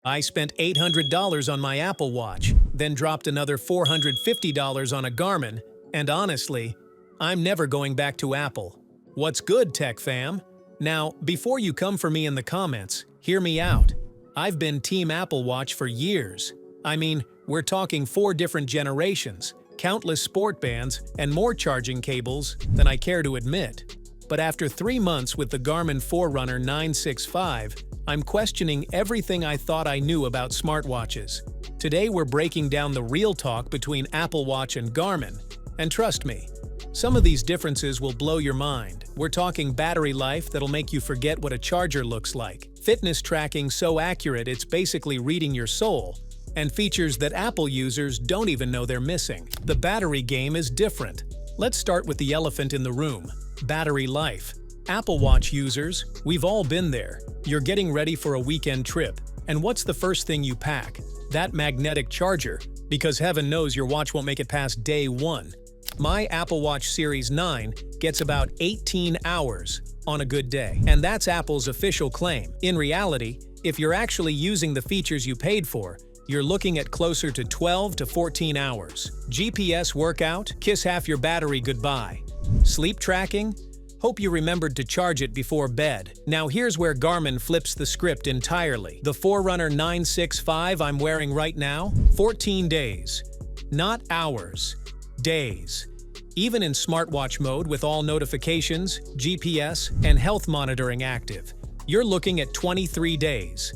I spent $800 on my Apple Watch, then dropped another $450 on a Garmin, and honestly, I'm never going back to Apple. What's good, tech fam? Now, before you come for me in the comments, hear me out. I've been Team Apple Watch for years. I mean, we're talking 4 different generations, countless sport bands, and more charging cables than I care to admit. But after 3 months with the Garmin Forerunner 965, I'm questioning everything I thought I knew about smartwatches. Today we're breaking down the real talk between Apple Watch and Garmin. And trust me, some of these differences will blow your mind. We're talking battery life that'll make you forget what a charger looks like, fitness tracking so accurate it's basically reading your soul, and features that Apple users don't even know they're missing. The battery game is different. Let's start with the elephant in the room: battery life. Apple Watch users, we've all been there. You're getting ready for a weekend trip, and what's the first thing you pack? That magnetic charger, because heaven knows your watch won't make it past day 1. My Apple Watch Series 9 gets about 18 hours on a good day, and that's Apple's official claim. In reality, if you're actually using the features you paid for, you're looking at closer to 12 to 14 hours. GPS workout? Kiss half your battery goodbye. Sleep tracking? Hope you remembered to charge it before bed. Now here's where Garmin flips the script entirely. The Forerunner 965 I'm wearing right now? 14 days. Not hours. Days. Even in smartwatch mode with all notifications, GPS, and health monitoring active, you're looking at 23 days.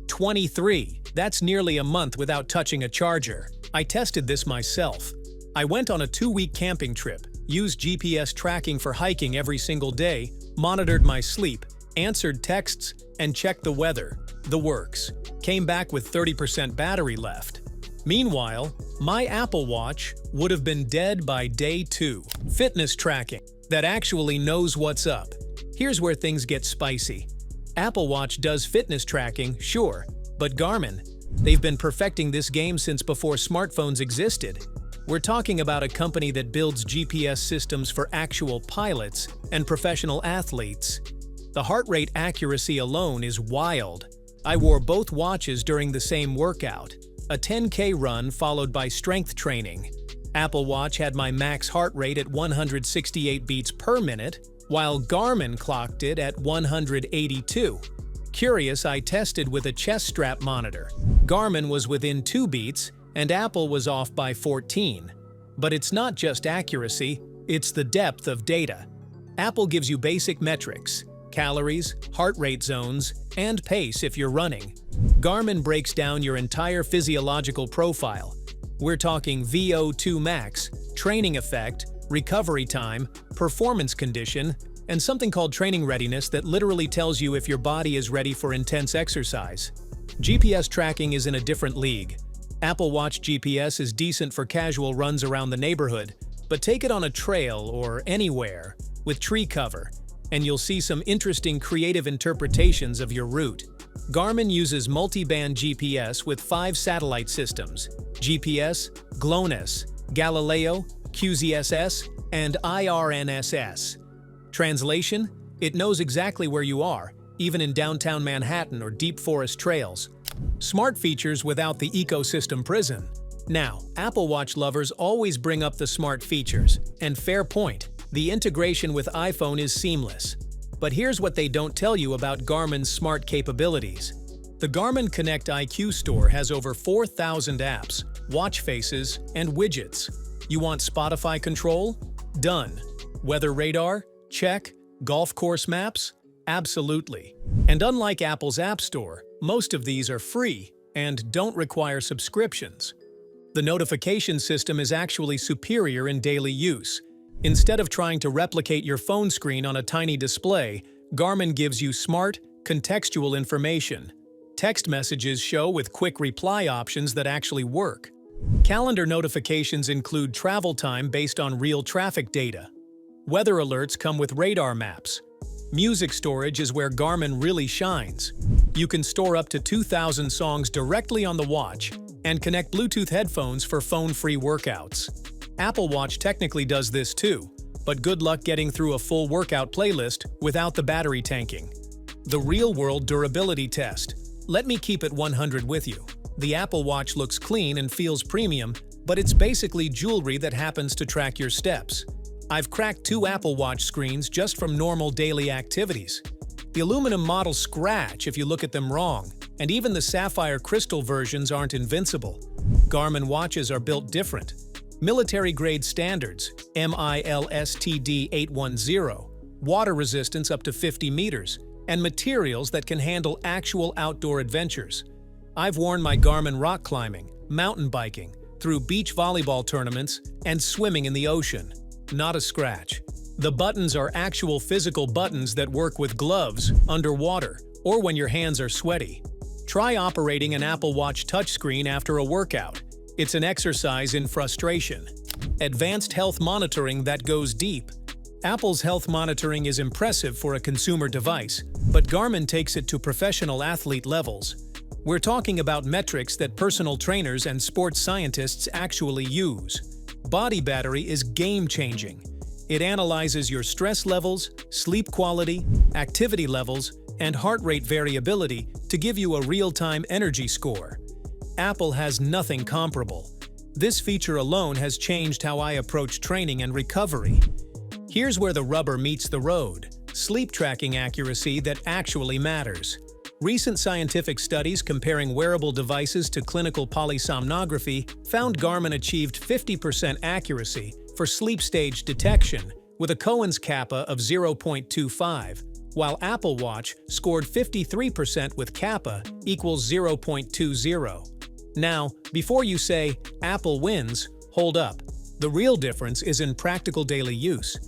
23. That's nearly a month without touching a charger. I tested this myself. I went on a 2-week camping trip, used GPS tracking for hiking every single day, monitored my sleep, answered texts, and checked the weather. The works. Came back with 30% battery left. Meanwhile, my Apple Watch would have been dead by day 2. Fitness tracking that actually knows what's up. Here's where things get spicy. Apple Watch does fitness tracking, sure, but Garmin, they've been perfecting this game since before smartphones existed. We're talking about a company that builds GPS systems for actual pilots and professional athletes. The heart rate accuracy alone is wild. I wore both watches during the same workout, a 10K run followed by strength training. Apple Watch had my max heart rate at 168 beats per minute, while Garmin clocked it at 182. Curious, I tested with a chest strap monitor. Garmin was within 2 beats, and Apple was off by 14. But it's not just accuracy, it's the depth of data. Apple gives you basic metrics: calories, heart rate zones, and pace if you're running. Garmin breaks down your entire physiological profile. We're talking VO2 max, training effect, recovery time, performance condition, and something called training readiness that literally tells you if your body is ready for intense exercise. GPS tracking is in a different league. Apple Watch GPS is decent for casual runs around the neighborhood, but take it on a trail or anywhere with tree cover, and you'll see some interesting creative interpretations of your route. Garmin uses multi-band GPS with 5 satellite systems: GPS, GLONASS, Galileo, QZSS, and IRNSS. Translation: it knows exactly where you are, even in downtown Manhattan or deep forest trails. Smart features without the ecosystem prison. Now, Apple Watch lovers always bring up the smart features, and fair point, the integration with iPhone is seamless. But here's what they don't tell you about Garmin's smart capabilities. The Garmin Connect IQ store has over 4,000 apps, watch faces, and widgets. You want Spotify control? Done. Weather radar? Check. Golf course maps? Absolutely. And unlike Apple's App Store, most of these are free and don't require subscriptions. The notification system is actually superior in daily use. Instead of trying to replicate your phone screen on a tiny display, Garmin gives you smart, contextual information. Text messages show with quick reply options that actually work. Calendar notifications include travel time based on real traffic data. Weather alerts come with radar maps. Music storage is where Garmin really shines. You can store up to 2,000 songs directly on the watch and connect Bluetooth headphones for phone-free workouts. Apple Watch technically does this too, but good luck getting through a full workout playlist without the battery tanking. The real-world durability test. Let me keep it 100 with you. The Apple Watch looks clean and feels premium, but it's basically jewelry that happens to track your steps. I've cracked 2 Apple Watch screens just from normal daily activities. The aluminum models scratch if you look at them wrong, and even the sapphire crystal versions aren't invincible. Garmin watches are built different. Military-grade standards, MILSTD 810, water resistance up to 50 meters, and materials that can handle actual outdoor adventures. I've worn my Garmin rock climbing, mountain biking, through beach volleyball tournaments, and swimming in the ocean. Not a scratch. The buttons are actual physical buttons that work with gloves, underwater, or when your hands are sweaty. Try operating an Apple Watch touchscreen after a workout. It's an exercise in frustration. Advanced health monitoring that goes deep. Apple's health monitoring is impressive for a consumer device, but Garmin takes it to professional athlete levels. We're talking about metrics that personal trainers and sports scientists actually use. Body battery is game-changing. It analyzes your stress levels, sleep quality, activity levels, and heart rate variability to give you a real-time energy score. Apple has nothing comparable. This feature alone has changed how I approach training and recovery. Here's where the rubber meets the road: sleep tracking accuracy that actually matters. Recent scientific studies comparing wearable devices to clinical polysomnography found Garmin achieved 50% accuracy for sleep stage detection with a Cohen's kappa of 0.25, while Apple Watch scored 53% with kappa equals 0.20. Now, before you say, Apple wins, hold up. The real difference is in practical daily use.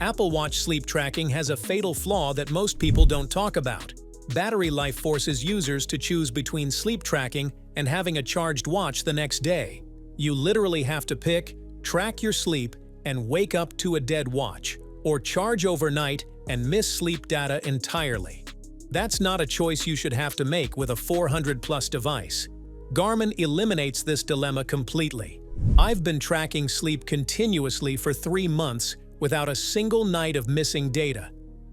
Apple Watch sleep tracking has a fatal flaw that most people don't talk about. Battery life forces users to choose between sleep tracking and having a charged watch the next day. You literally have to pick, track your sleep, and wake up to a dead watch, or charge overnight and miss sleep data entirely. That's not a choice you should have to make with a 400-plus device. Garmin eliminates this dilemma completely. I've been tracking sleep continuously for 3 months without a single night of missing data.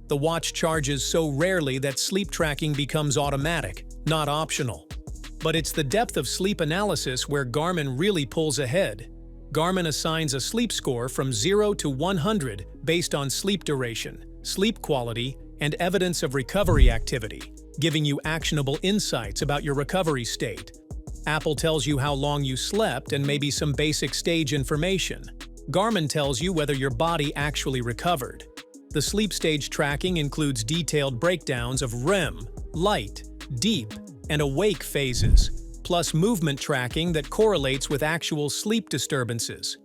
The watch charges so rarely that sleep tracking becomes automatic, not optional. But it's the depth of sleep analysis where Garmin really pulls ahead. Garmin assigns a sleep score from 0 to 100 based on sleep duration, sleep quality, and evidence of recovery activity, giving you actionable insights about your recovery state. Apple tells you how long you slept and maybe some basic stage information. Garmin tells you whether your body actually recovered. The sleep stage tracking includes detailed breakdowns of REM, light, deep, and awake phases, plus movement tracking that correlates with actual sleep disturbances.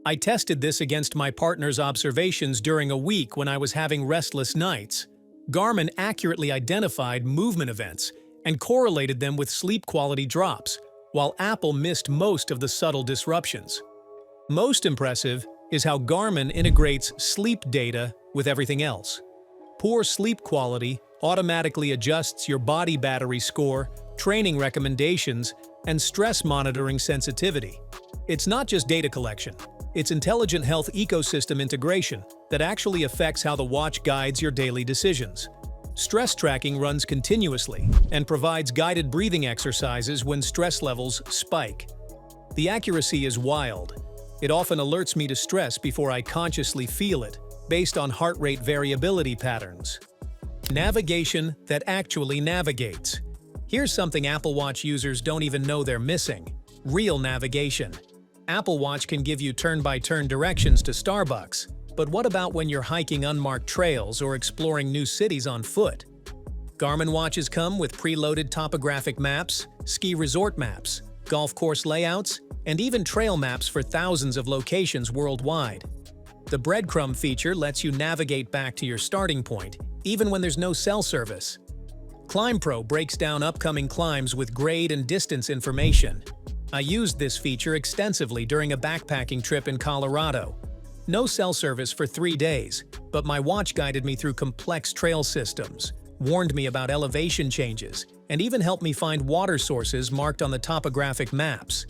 I tested this against my partner's observations during a week when I was having restless nights. Garmin accurately identified movement events and correlated them with sleep quality drops, while Apple missed most of the subtle disruptions. Most impressive is how Garmin integrates sleep data with everything else. Poor sleep quality automatically adjusts your body battery score, training recommendations, and stress monitoring sensitivity. It's not just data collection, it's intelligent health ecosystem integration that actually affects how the watch guides your daily decisions. Stress tracking runs continuously and provides guided breathing exercises when stress levels spike. The accuracy is wild. It often alerts me to stress before I consciously feel it, based on heart rate variability patterns. Navigation that actually navigates. Here's something Apple Watch users don't even know they're missing: real navigation. Apple Watch can give you turn-by-turn directions to Starbucks, but what about when you're hiking unmarked trails or exploring new cities on foot? Garmin watches come with preloaded topographic maps, ski resort maps, golf course layouts, and even trail maps for thousands of locations worldwide. The breadcrumb feature lets you navigate back to your starting point, even when there's no cell service. Climb Pro breaks down upcoming climbs with grade and distance information. I used this feature extensively during a backpacking trip in Colorado. No cell service for 3 days, but my watch guided me through complex trail systems, warned me about elevation changes, and even helped me find water sources marked on the topographic maps.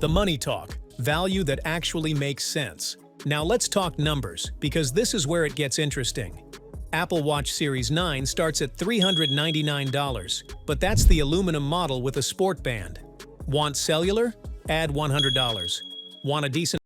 The money talk, value that actually makes sense. Now let's talk numbers, because this is where it gets interesting. Apple Watch Series 9 starts at $399, but that's the aluminum model with a sport band. Want cellular? Add $100. Want a decent